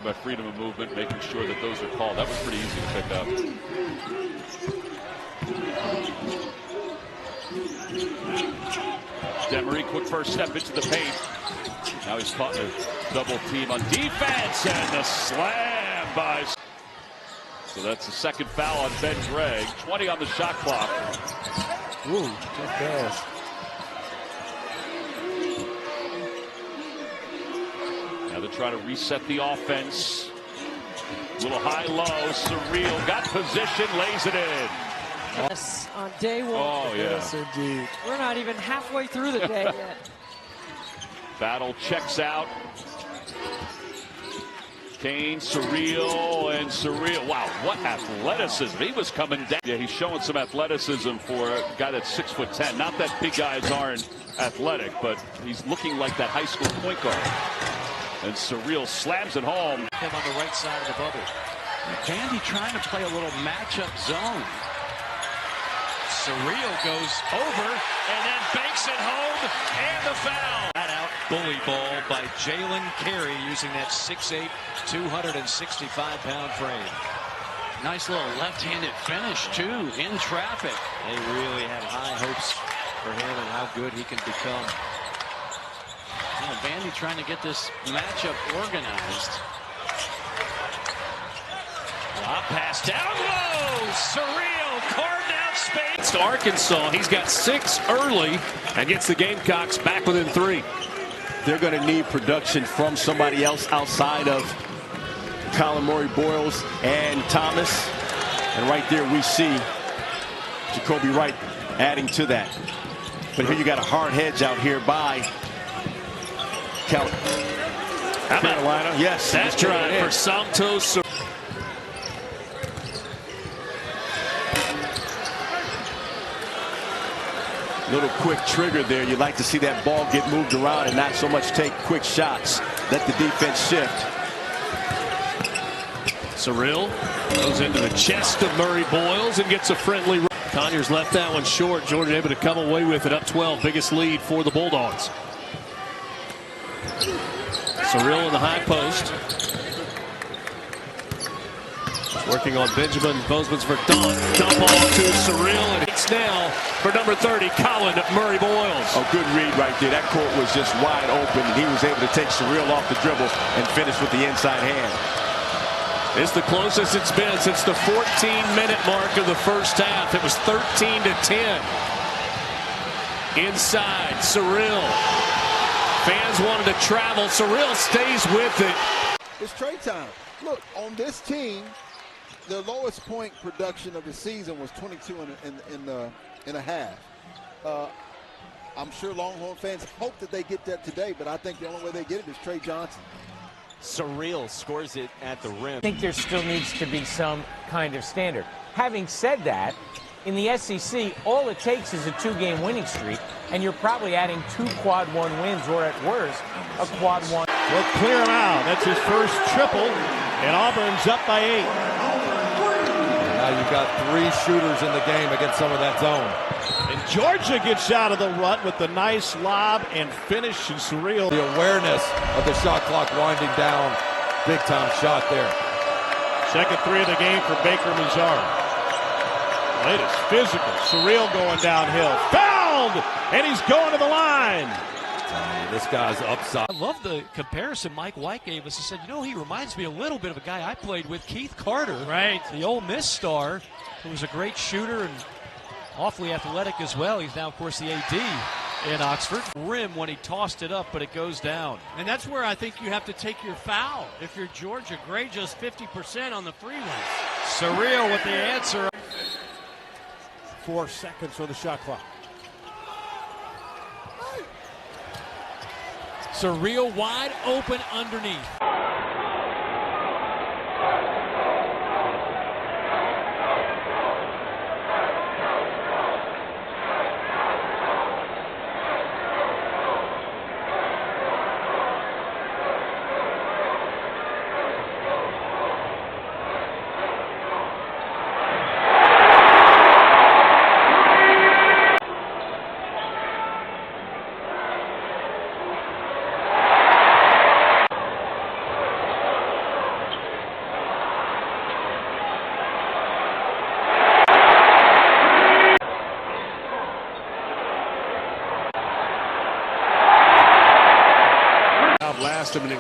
About freedom of movement, making sure that those are called. That was pretty easy to pick up. Demery, quick first step into the paint. Now he's caught a double team on defense, and the slam by. So that's the second foul on Ben Gregg. 20 on the shot clock. Ooh, tough pass. Now they're trying to reset the offense. Little high-low. Cyril got position, lays it in. Yes, on day one. Oh, yeah. Yes, indeed. We're not even halfway through the day yet. Battle checks out. Kane, Cyril, and Cyril. Wow, what athleticism. He was coming down. Yeah, he's showing some athleticism for a guy that's 6'10". Not that big guys aren't athletic, but he's looking like that high school point guard. And Cyril slams it home. Him on the right side of the bubble. Vandy trying to play a little matchup zone. Cyril goes over and then banks it home, and the foul. That out bully ball by Jalen Carey using that 6'8", 265-pound frame. Nice little left-handed finish, too, in traffic. They really have high hopes for him and how good he can become. Vandy trying to get this matchup organized. Lob pass down low. Cyril carved out space. It's to Arkansas. He's got 6 early and gets the Gamecocks back within 3. They're going to need production from somebody else outside of Colin Murray-Boyles and Thomas. And right there we see Jacoby Wright adding to that. But here you got a hard hedge out here by Carolina. Yes, that drive for Somto. Little quick trigger there. You'd like to see that ball get moved around and not so much take quick shots. Let the defense shift. Cyril goes into the chest of Murray-Boyles and gets a friendly run. Conyers left that one short. Jordan able to come away with it, up 12. Biggest lead for the Bulldogs. Cyril in the high post. Working on Benjamin. Bozeman's for Dunn. Dump off to Cyril. And it's now for number 30, Colin Murray-Boyles. Oh, good read right there. That court was just wide open, and he was able to take Cyril off the dribble and finish with the inside hand. It's the closest it's been since the 14-minute mark of the first half. It was 13-10. Inside, Cyril. Fans wanted to travel. Cyril stays with it. It's trade time. Look, on this team, the lowest point production of the season was 22 in a half. I'm sure Longhorn fans hope that they get that today, but I think the only way they get it is Trey Johnson. Cyril scores it at the rim. I think there still needs to be some kind of standard. Having said that, in the SEC, all it takes is a 2-game winning streak, and you're probably adding 2 quad 1 wins, or at worst, a quad 1. Well, clear him out. That's his first triple, and Auburn's up by 8. Now you've got 3 shooters in the game against some of that zone. And Georgia gets out of the rut with the nice lob and finish, and Cyril. The awareness of the shot clock winding down. Big-time shot there. Second 3 of the game for Baker Mazar. Latest physical. Cyril going downhill. Fouled! And he's going to the line. This guy's upside. I love the comparison Mike White gave us. He said, you know, he reminds me a little bit of a guy I played with, Keith Carter. Right. The Ole Miss star, who was a great shooter and awfully athletic as well. He's now, of course, the AD in Oxford. Rim when he tossed it up, but it goes down. And that's where I think you have to take your foul. If you're Georgia, Gray just 50% on the free ones. Cyril with the answer. 4 seconds on the shot clock. Cyril wide open underneath.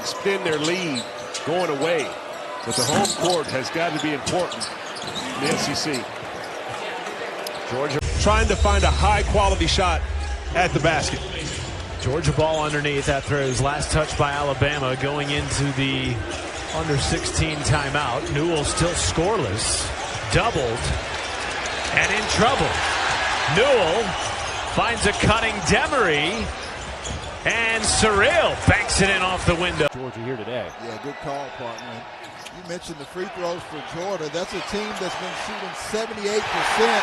spin their lead going away. But the home court has got to be important in the SEC. Georgia trying to find a high-quality shot at the basket. Georgia ball underneath after his last touch by Alabama going into the under-16 timeout. Newell still scoreless. Doubled and in trouble. Newell finds a cutting Demery, and Cyril banks it in off the window. Georgia here today. Yeah, good call, partner. You mentioned the free throws for Georgia. That's a team that's been shooting 78%.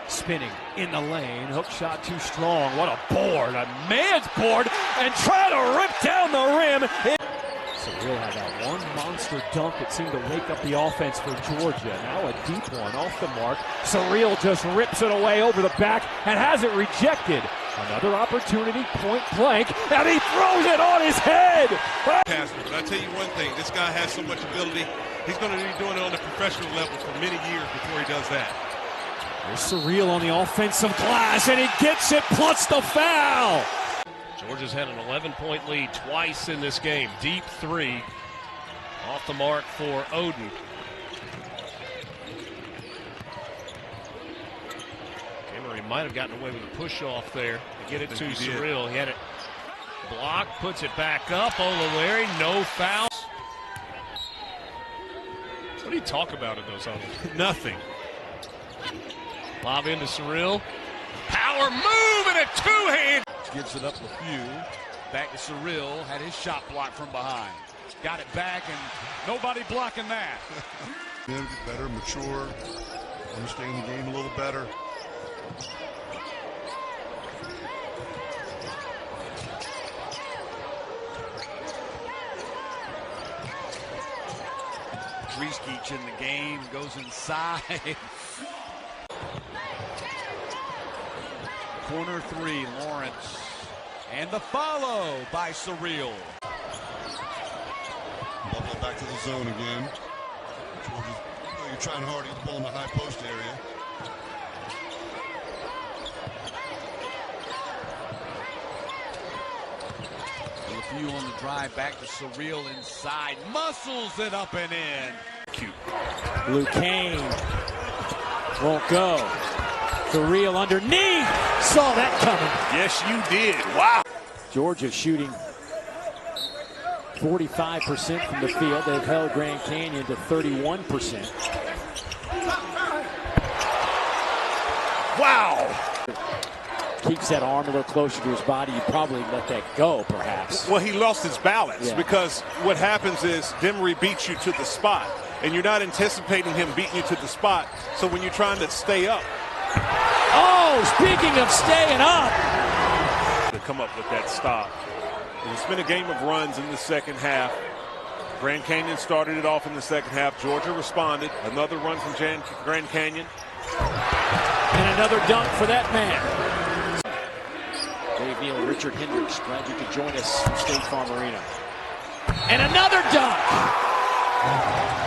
Spinning in the lane, hook shot too strong. What a board, a man's board, and try to rip down the rim. Cyril had that one monster dunk that seemed to wake up the offense for Georgia. Now a deep one off the mark. Cyril just rips it away over the back and has it rejected. Another opportunity, point blank, and he throws it on his head. But I tell you one thing, this guy has so much ability. He's going to be doing it on the professional level for many years before he does that. There's Cyril on the offensive glass, and he gets it plus the foul. Georgia's had an 11-point lead twice in this game. Deep three off the mark for Oden. Emery might have gotten away with a push-off there to get it to Cyril. He had it blocked, puts it back up. Olaweri, no fouls. What do you talk about in those huddles? Nothing. Lob into Cyril. Power move and a two-hand. Gives it up a few. Back to Cyril. Had his shot blocked from behind. Got it back, and nobody blocking that. Get better, mature, understand the game a little better. Drieskic in the game, goes inside. Corner three, Lawrence. And the follow by Cyril. Bubble back to the zone again. Georgia, you're trying hard to get the ball in the high post area. A few on the drive back to Cyril inside. Muscles it up and in. Cute. Blue Kane won't go. Cyril underneath. Saw that coming. Yes, you did. Wow. Georgia shooting 45% from the field. They've held Grand Canyon to 31%. Wow. Keeps that arm a little closer to his body. You probably let that go, perhaps. Well, he lost his balance because what happens is Demery beats you to the spot, and you're not anticipating him beating you to the spot. So when you're trying to stay up. Oh, speaking of staying up. To come up with that stop. It's been a game of runs in the second half. Grand Canyon started it off in the second half. Georgia responded. Another run from Grand Canyon. And another dunk for that man. Dave Neal, Richard Hendricks, glad you could join us from State Farm Arena. And another dunk.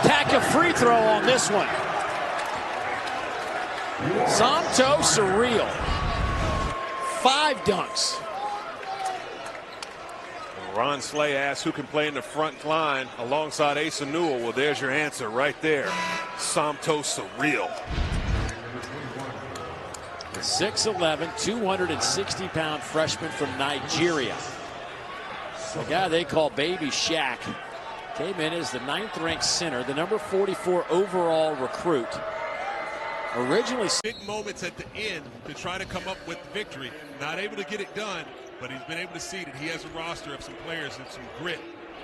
Tack a free throw on this one. Somto, Cyril. 5 dunks. Ron Slay asks who can play in the front line alongside Asa Newell. Well, there's your answer right there. Somto Cyril. The 6'11", 260-pound freshman from Nigeria. The guy they call Baby Shaq came in as the 9th-ranked center, the number 44 overall recruit. Originally big moments at the end to try to come up with the victory. Not able to get it done, but he's been able to see that he has a roster of some players and some grit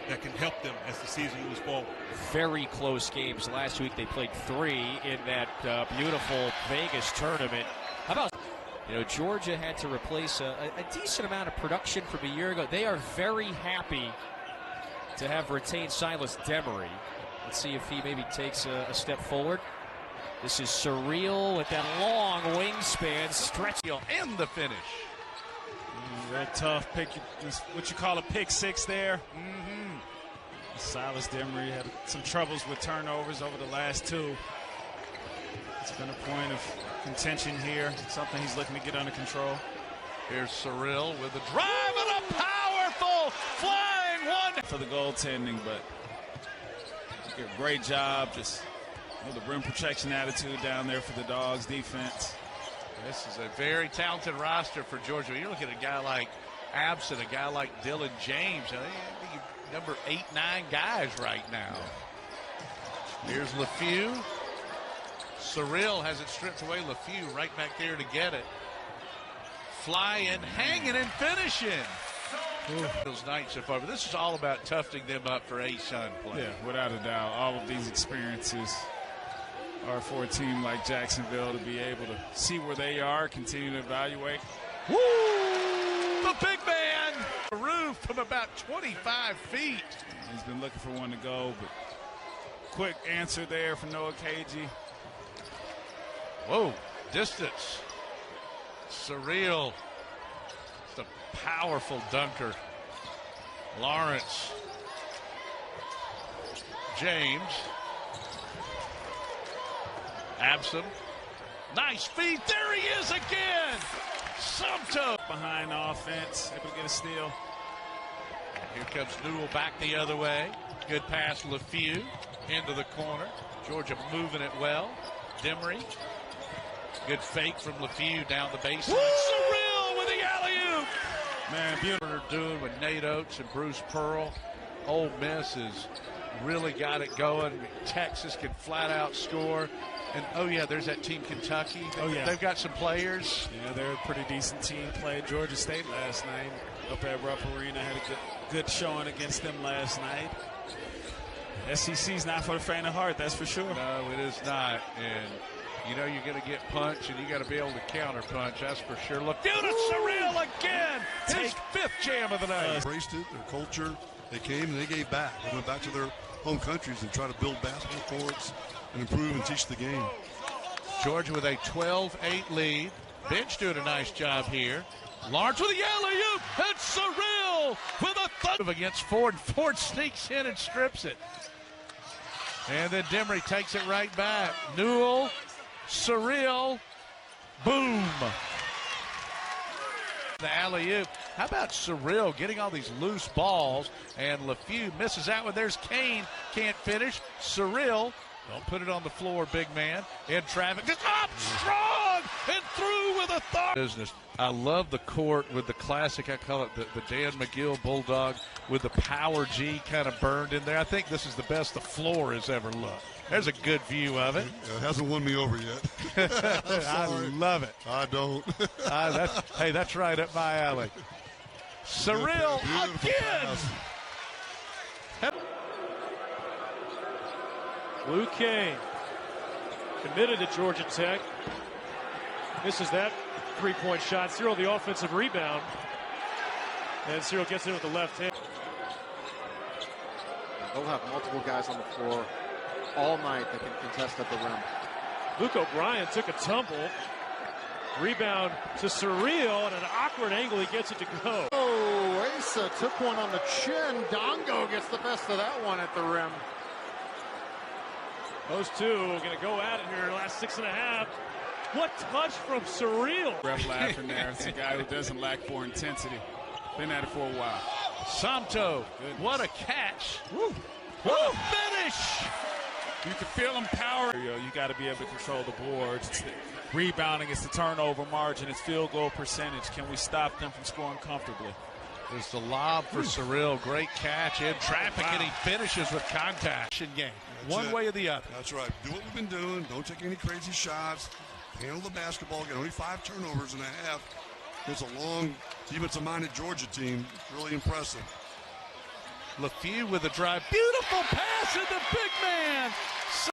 that can help them as the season moves forward. Very close games. Last week they played 3 in that beautiful Vegas tournament. How about, Georgia had to replace a decent amount of production from a year ago. They are very happy to have retained Silas Demery. Let's see if he maybe takes a step forward. This is Cyril with that long wingspan, stretching in the finish. Real tough pick, what you call a pick 6 there. Silas Demery had some troubles with turnovers over the last 2. It's been a point of contention here, something he's looking to get under control. Here's Cyril with the drive and a powerful flying one. For the goaltending, but did a great job. Just the rim protection attitude down there for the Dogs defense. This is a very talented roster for Georgia. You look at a guy like Absent, a guy like Dylan James. I think number 8, 9 guys right now. Here's LeFew. Cyril has it stripped away. LeFew right back there to get it. Flying, hanging, and finishing. Those nights so far, but this is all about toughening them up for A-Sun play. Yeah, without a doubt. All of these experiences are for a team like Jacksonville to be able to see where they are, continue to evaluate. Woo! The big man! The roof from about 25 feet. He's been looking for one to go, but quick answer there for Noah Cagey. Whoa, distance. Cyril. It's a powerful dunker. Lawrence. James. Absent. Nice feed. There he is again. Somto. Behind offense. Able to get a steal. Here comes Newell back the other way. Good pass, LeFew. Into the corner. Georgia moving it well. Demery. Good fake from LeFew down the baseline. Cyril with the alley-oop. Man, beautiful. What they're doing with Nate Oates and Bruce Pearl. Ole Miss has really got it going. Texas can flat out score. And, oh, yeah, there's that team Kentucky. Oh, yeah. They've got some players. Yeah, they're a pretty decent team. Played Georgia State last night up at Rupp Arena. Had a good showing against them last night. SEC's not for the faint of heart, that's for sure. No, it is not. And you know you're going to get punched, and you got to be able to counter punch. That's for sure. Look, Cyril again. His 5th jam of the night. Embraced it, their culture. They came and they gave back. They went back to their home countries and tried to build basketball courts and improve and teach the game. Georgia with a 12-8 lead. Bench doing a nice job here. Lawrence with the alley-oop, and Cyril with a thumb against Ford. Ford sneaks in and strips it. And then Demery takes it right back. Newell, Cyril, boom. The alley-oop. How about Cyril getting all these loose balls, and LeFew misses out when there's Kane, can't finish. Cyril, don't put it on the floor, big man. In traffic, just up strong and through with authority. Business. I love the court with the classic, I call it the Dan McGill Bulldog with the power G kind of burned in there. I think this is the best the floor has ever looked. There's a good view of it. It hasn't won me over yet. I love it. I don't. Hey, that's right up my alley. Cyril again. Luke Kane, committed to Georgia Tech. Misses that three-point shot. Cyril, the offensive rebound. And Cyril gets in with the left hand. They'll have multiple guys on the floor all night that can contest at the rim. Luke O'Brien took a tumble. Rebound to Cyril, and an awkward angle. He gets it to go. Oh, Asa took one on the chin. Dongo gets the best of that one at the rim. Those two are going to go at it here in the last 6.5. What touch from Cyril. Ref laughing there. It's a guy who doesn't lack for intensity. Been at it for a while. Somto, what a catch. Woo. What a finish. You can feel him power. You got to be able to control the boards. It's the rebounding, it's the turnover margin, it's field goal percentage. Can we stop them from scoring comfortably? There's the lob for Cyril. Great catch in traffic, and he finishes with contact. Game. One way or the other. That's right. Do what we've been doing. Don't take any crazy shots. Handle the basketball. Get only 5 turnovers and a half. It's a long, defensive-minded Georgia team. Really impressive. LeFew with a drive. Beautiful pass, and the big man